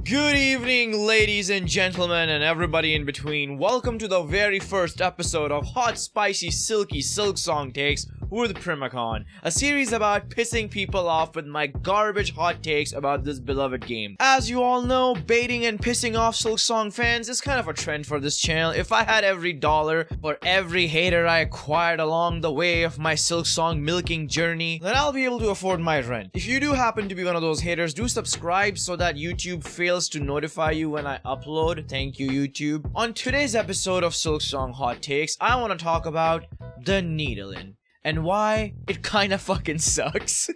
Good evening, ladies and gentlemen, and everybody in between. Welcome to the very first episode of Hot, Spicy, Silky Silksong Takes with Primacon, a series about pissing people off with my garbage hot takes about this beloved game. As you all know, baiting and pissing off Silksong fans is kind of a trend for this channel. If I had every dollar for every hater I acquired along the way of my Silksong milking journey, then I'll be able to afford my rent. If you do happen to be one of those haters, do subscribe so that YouTube fails to notify you when I upload. Thank you, YouTube. On today's episode of Silksong Hot Takes, I want to talk about the Needolin and why it kinda fucking sucks.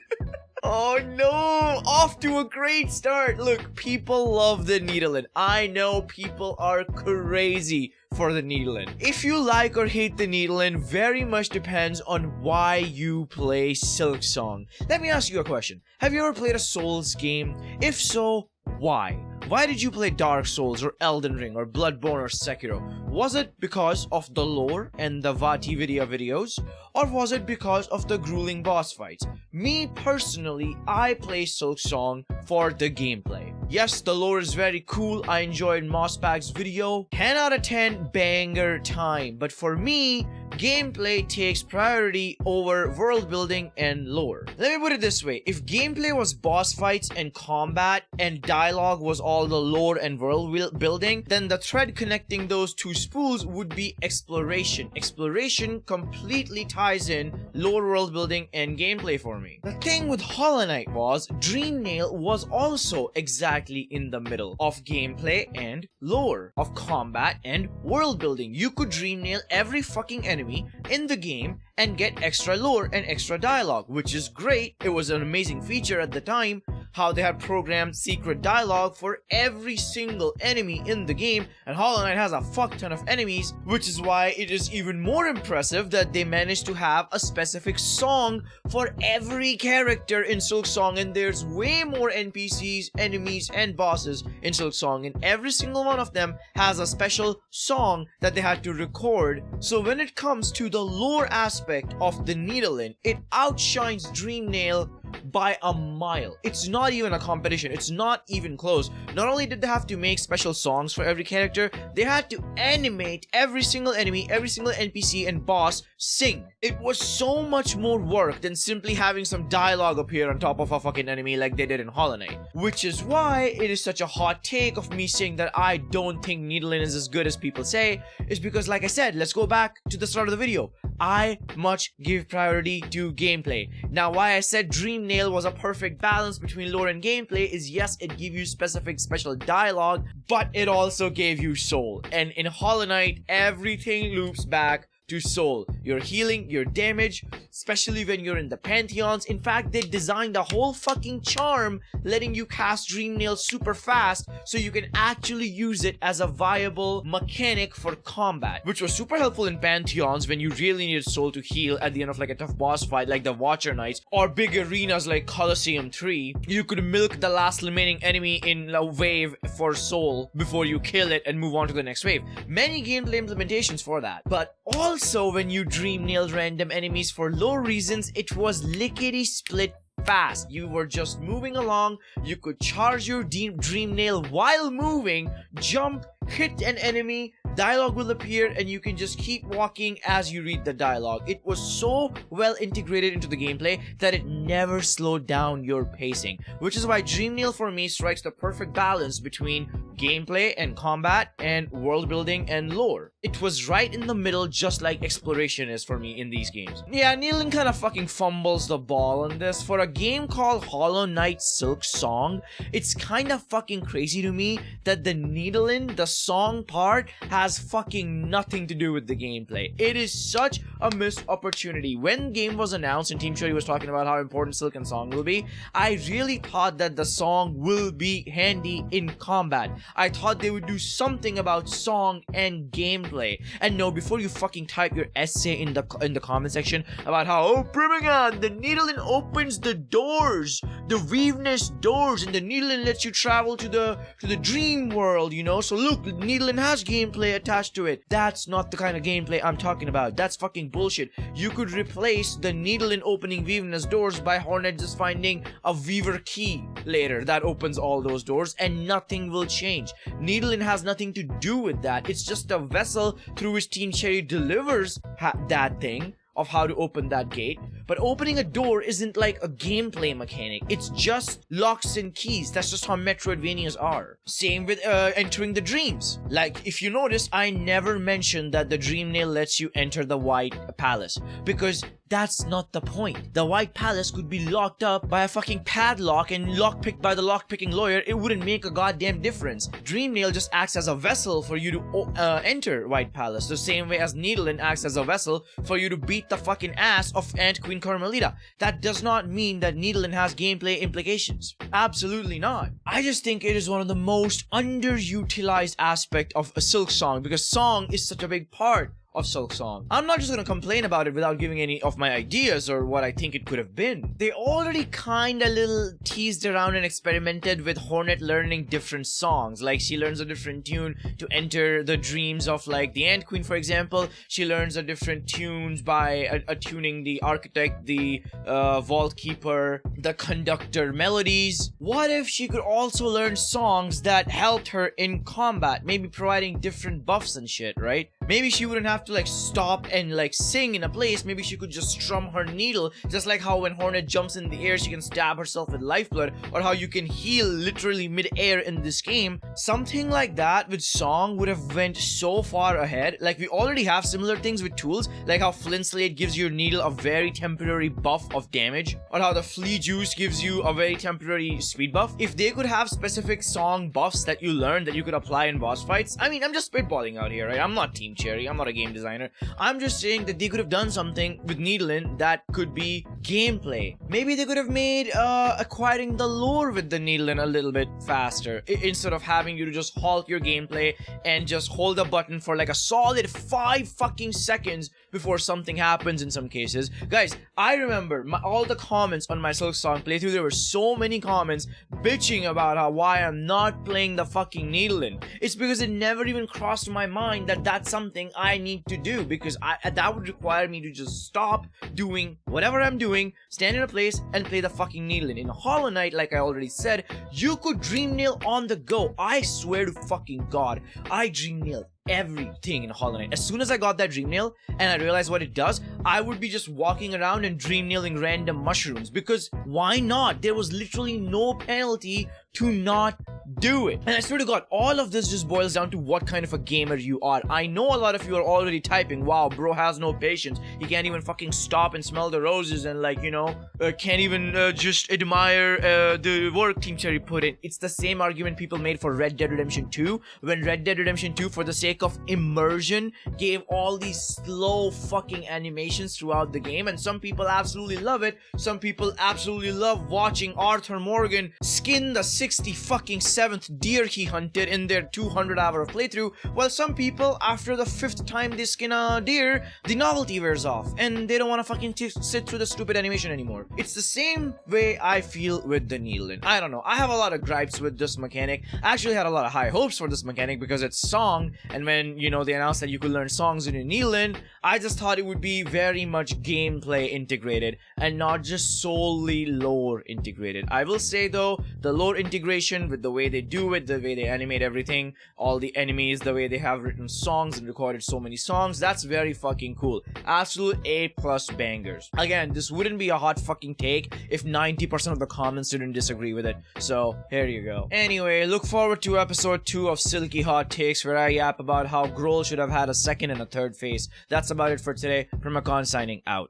Oh no! Off to a great start! Look, people love the Needolin. I know people are crazy for the Needolin. If you like or hate the Needolin very much depends on why you play Silksong. Let me ask you a question. Have you ever played a Souls game? If so, why? Why did you play Dark Souls or Elden Ring or Bloodborne or Sekiro? Was it because of the lore and the Vatividia videos? Or was it because of the grueling boss fights? Me personally, I play Silksong for the gameplay. Yes, the lore is very cool. I enjoyed Mossbag's video. 10 out of 10 banger time. But for me, gameplay takes priority over world building and lore. Let me put it this way. If gameplay was boss fights and combat and dialogue was all the lore and world building, then the thread connecting those two spools would be exploration. Exploration completely ties in lore, world building, and gameplay for me. The thing with Hollow Knight was Dreamnail was also exactly in the middle of gameplay and lore, of combat and world building. You could Dreamnail every fucking enemy in the game and get extra lore and extra dialogue, which is great. It was an amazing feature at the time, how they had programmed secret dialogue for every single enemy in the game, and Hollow Knight has a fuck ton of enemies, which is why it is even more impressive that they managed to have a specific song for every character in Silksong, and there's way more NPCs, enemies, and bosses in Silksong, and every single one of them has a special song that they had to record. So when it comes to the lore aspect of the Needolin, it outshines Dreamnail by a mile. It's not even a competition. It's not even close. Not only did they have to make special songs for every character, they had to animate every single enemy, every single NPC and boss sing. It was so much more work than simply having some dialogue appear on top of a fucking enemy like they did in Hollow Knight. Which is why it is such a hot take of me saying that I don't think Needolin is as good as people say, is because, like I said, let's go back to the start of the video. I much give priority to gameplay. Now, why I said Dreamnail was a perfect balance between lore and gameplay is, yes, it gave you specific special dialogue, but it also gave you soul. And in Hollow Knight, everything loops back to soul. Your healing, your damage, especially when you're in the pantheons. In fact, they designed a whole fucking charm letting you cast Dreamnail super fast so you can actually use it as a viable mechanic for combat, which was super helpful in pantheons when you really needed soul to heal at the end of like a tough boss fight like the Watcher Knights, or big arenas like Colosseum 3. You could milk the last remaining enemy in a wave for soul before you kill it and move on to the next wave. Many gameplay implementations for that. But also, when you Dreamnailed random enemies for lore reasons, it was lickety split fast. You were just moving along, you could charge your Dreamnail while moving, jump, hit an enemy, dialogue will appear, and you can just keep walking as you read the dialogue. It was so well integrated into the gameplay that it never slowed down your pacing, which is why Dreamnail for me strikes the perfect balance between gameplay and combat and world building and lore. It was right in the middle, just like exploration is for me in these games. Yeah, Needolin kind of fucking fumbles the ball on this. For a game called Hollow Knight Silksong, it's kind of fucking crazy to me that the Needolin, the song part, has fucking nothing to do with the gameplay. It is such a missed opportunity. When game was announced and Team Shuri was talking about how important Silken Song will be, I really thought that the song will be handy in combat. I thought they would do something about song and game gameplay. And no, before you fucking type your essay in the comment section about how, oh, Primacon, the Needolin opens the doors, the Weaveness doors, and the Needolin lets you travel to the dream world, you know? So look, Needolin has gameplay attached to it. That's not the kind of gameplay I'm talking about. That's fucking bullshit. You could replace the Needolin opening Weaveness doors by Hornet just finding a Weaver key later that opens all those doors, and nothing will change. Needolin has nothing to do with that. It's just a vessel through which Team Cherry delivers that thing of how to open that gate. But opening a door isn't like a gameplay mechanic. It's just locks and keys. That's just how Metroidvanias are. Same with entering the dreams. Like, if you notice, I never mentioned that the Dream Nail lets you enter the White Palace, because that's not the point. The White Palace could be locked up by a fucking padlock and lockpicked by the lockpicking lawyer. It wouldn't make a goddamn difference. Dream Nail just acts as a vessel for you to enter White Palace, the same way as Needolin acts as a vessel for you to beat the fucking ass of Ant Queen Carmelita. That does not mean that Needolin has gameplay implications. Absolutely not. I just think it is one of the most underutilized aspect of a Silk Song, because song is such a big part of Silk Song. I'm not just gonna complain about it without giving any of my ideas or what I think it could have been. They already kinda little teased around and experimented with Hornet learning different songs. Like, she learns a different tune to enter the dreams of, like, the Ant Queen, for example. She learns a different tunes by attuning the Architect, the Vault Keeper, the Conductor melodies. What if she could also learn songs that helped her in combat, maybe providing different buffs and shit, right? Maybe she wouldn't have to like stop and like sing in a place. Maybe she could just strum her needle, just like how when Hornet jumps in the air she can stab herself with lifeblood, or how you can heal literally mid-air in this game. Something like that with song would have went so far ahead. Like, we already have similar things with tools, like how Flint Slate gives your needle a very temporary buff of damage, or how the Flea Juice gives you a very temporary speed buff. If they could have specific song buffs that you learn that you could apply in boss fights, I mean, I'm just spitballing out here, right? I'm not Team Cherry, I'm not a game designer. I'm just saying that they could have done something with Needolin that could be gameplay. Maybe they could have made acquiring the lore with the Needolin a little bit faster, instead of having you to just halt your gameplay and just hold a button for like a solid 5 fucking seconds before something happens in some cases. Guys, I remember all the comments on my Silk Song playthrough. There were so many comments bitching about why I'm not playing the fucking Needolin. It's because it never even crossed my mind that that's something I need to do, because that would require me to just stop doing whatever I'm doing, stand in a place, and play the fucking Needolin. In Hollow Knight, like I already said, you could Dream Nail on the go. I swear to fucking God, I Dream Nail everything in Hollow Knight. As soon as I got that Dream Nail and I realized what it does, I would be just walking around and Dream Nailing random mushrooms, because why not? There was literally no penalty to not do it. And I swear to God, all of this just boils down to what kind of a gamer you are. I know a lot of you are already typing, wow, bro has no patience. He can't even fucking stop and smell the roses and, like, you know, can't even just admire the work Team Cherry put in. It's the same argument people made for Red Dead Redemption 2, when Red Dead Redemption 2, for the sake of immersion, gave all these slow fucking animations throughout the game, and some people absolutely love it. Some people absolutely love watching Arthur Morgan skin the 60 fucking 7th deer he hunted in their 200-hour playthrough, while some people, after the 5th time they skin a deer, the novelty wears off and they don't want to fucking sit through the stupid animation anymore. It's the same way I feel with the Needolin. I don't know, I have a lot of gripes with this mechanic. I actually had a lot of high hopes for this mechanic because it's song, and when, you know, they announced that you could learn songs in a Needolin, I just thought it would be very much gameplay integrated and not just solely lore integrated. I will say though, the lore integration with the way they do it, the way they animate everything, all the enemies, the way they have written songs and recorded so many songs, that's very fucking cool. Absolute A+ bangers. Again, this wouldn't be a hot fucking take if 90% of the comments didn't disagree with it. So, here you go. Anyway, look forward to episode 2 of Silky Hot Takes, where I yap about how Grohl should have had a second and a third face. That's about it for today. Primacon signing out.